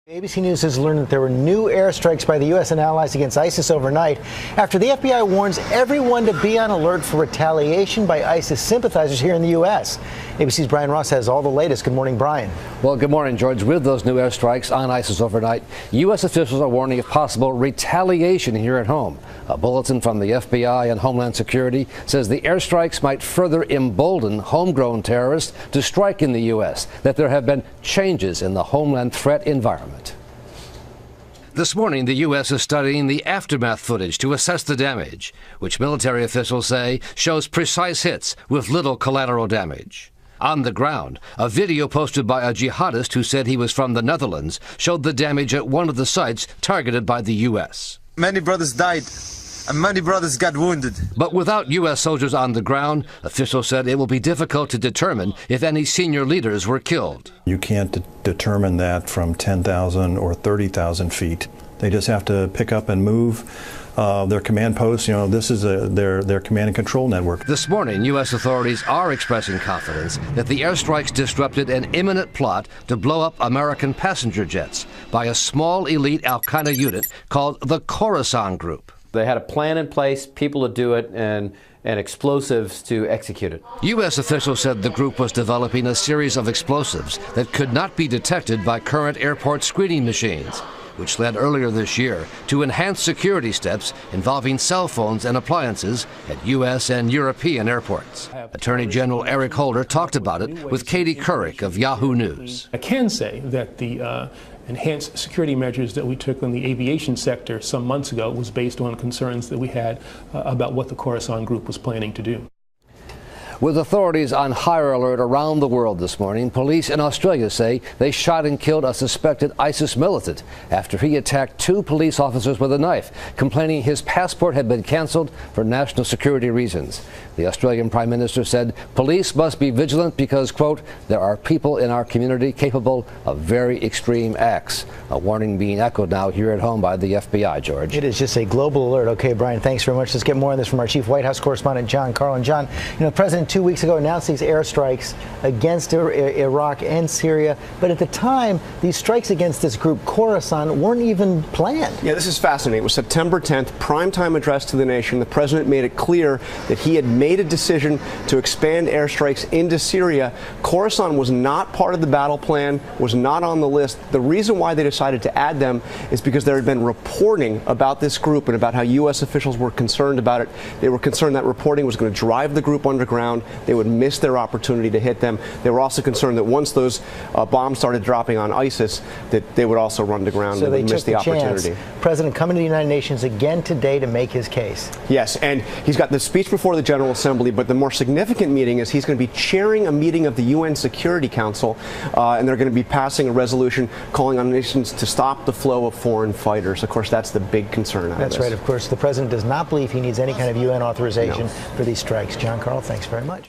ABC News has learned that there were new airstrikes by the U.S. and allies against ISIS overnight after the FBI warns everyone to be on alert for retaliation by ISIS sympathizers here in the U.S. ABC's Brian Ross has all the latest. Good morning, Brian. Well, good morning, George. With those new airstrikes on ISIS overnight, U.S. officials are warning of possible retaliation here at home. A bulletin from the FBI and Homeland Security says the airstrikes might further embolden homegrown terrorists to strike in the U.S., that there have been changes in the homeland threat environment. This morning, the U.S. is studying the aftermath footage to assess the damage, which military officials say shows precise hits with little collateral damage. On the ground, a video posted by a jihadist who said he was from the Netherlands showed the damage at one of the sites targeted by the U.S. Many brothers died, and many brothers got wounded. But without U.S. soldiers on the ground, officials said it will be difficult to determine if any senior leaders were killed. You can't determine that from 10,000 or 30,000 feet. They just have to pick up and move their command posts. You know, this is their command and control network. This morning, U.S. authorities are expressing confidence that the airstrikes disrupted an imminent plot to blow up American passenger jets by a small elite al-Qaeda unit called the Khorasan Group. They had a plan in place, people to do it, and explosives to execute it. U.S. officials said the group was developing a series of explosives that could not be detected by current airport screening machines, which led earlier this year to enhanced security steps involving cell phones and appliances at U.S. and European airports. Attorney General Eric Holder talked about it with Katie Couric of Yahoo News. I can say that the enhanced security measures that we took in the aviation sector some months ago was based on concerns that we had about what the Khorasan Group was planning to do. With authorities on higher alert around the world this morning, police in Australia say they shot and killed a suspected ISIS militant after he attacked two police officers with a knife, complaining his passport had been canceled for national security reasons. The Australian Prime Minister said police must be vigilant because, quote, there are people in our community capable of very extreme acts. A warning being echoed now here at home by the FBI, George. It is just a global alert. Okay, Brian, thanks very much. Let's get more on this from our chief White House correspondent, John Carl. And John, you know, the president 2 weeks ago announced these airstrikes against Iraq and Syria, but at the time, these strikes against this group, Khorasan, weren't even planned. Yeah, this is fascinating. It was September 10th, primetime address to the nation. The president made it clear that he had made a decision to expand airstrikes into Syria. Khorasan was not part of the battle plan, was not on the list. The reason why they decided to add them is because there had been reporting about this group and about how U.S. officials were concerned about it. They were concerned that reporting was going to drive the group underground. They would miss their opportunity to hit them. They were also concerned that once those bombs started dropping on ISIS, that they would also run to ground and miss the opportunity. President coming to the United Nations again today to make his case. Yes, and he's got the speech before the General Assembly, but the more significant meeting is he's going to be chairing a meeting of the UN Security Council, and they're going to be passing a resolution calling on nations to stop the flow of foreign fighters. Of course, that's the big concern out of this. That's right. Of course, the president does not believe he needs any kind of UN authorization for these strikes. John Carl, thanks very much.